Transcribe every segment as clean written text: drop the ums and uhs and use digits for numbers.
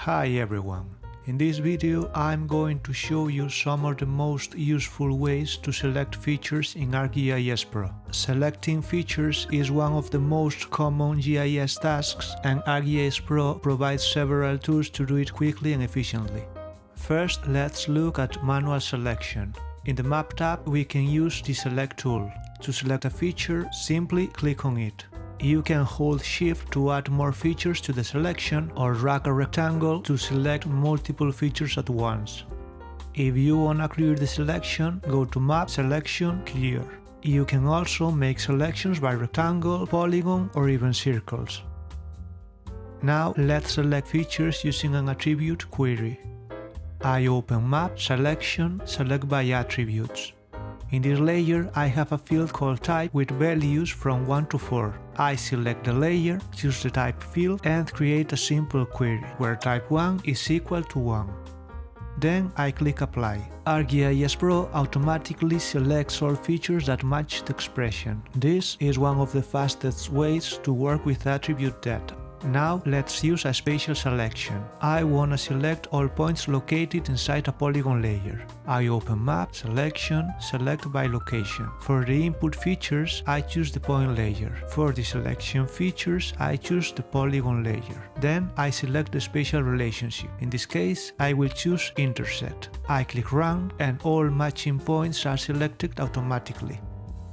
Hi everyone! In this video I'm going to show you some of the most useful ways to select features in ArcGIS Pro. Selecting features is one of the most common GIS tasks, and ArcGIS Pro provides several tools to do it quickly and efficiently. First, let's look at manual selection. In the Map tab we can use the Select tool. To select a feature, simply click on it. You can hold Shift to add more features to the selection or drag a rectangle to select multiple features at once. If you wanna clear the selection, go to Map, Selection, Clear. You can also make selections by rectangle, polygon or even circles. Now let's select features using an attribute query. I open Map, Selection, Select by Attributes. In this layer, I have a field called Type with values from 1 to 4. I select the layer, choose the type field and create a simple query, where type 1 is equal to 1. Then I click Apply. ArcGIS Pro automatically selects all features that match the expression. This is one of the fastest ways to work with attribute data. Now let's use a spatial selection. I wanna select all points located inside a polygon layer. I open Map, Selection, Select by Location. For the input features, I choose the point layer. For the selection features, I choose the polygon layer. Then I select the spatial relationship. In this case, I will choose Intersect. I click Run and all matching points are selected automatically.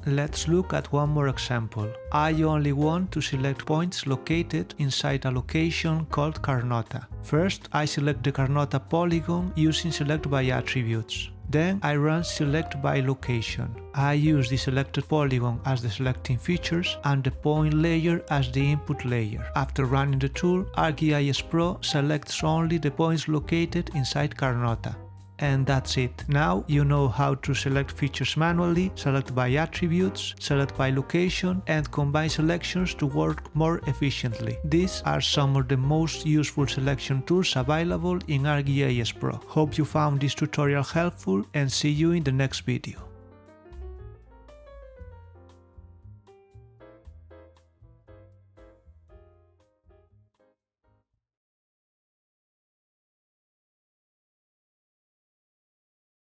Let's look at one more example. I only want to select points located inside a location called Carnota. First, I select the Carnota polygon using Select by Attributes. Then I run Select by Location. I use the selected polygon as the selecting features and the point layer as the input layer. After running the tool, ArcGIS Pro selects only the points located inside Carnota. And that's it. Now you know how to select features manually, select by attributes, select by location, and combine selections to work more efficiently. These are some of the most useful selection tools available in ArcGIS Pro. Hope you found this tutorial helpful and see you in the next video.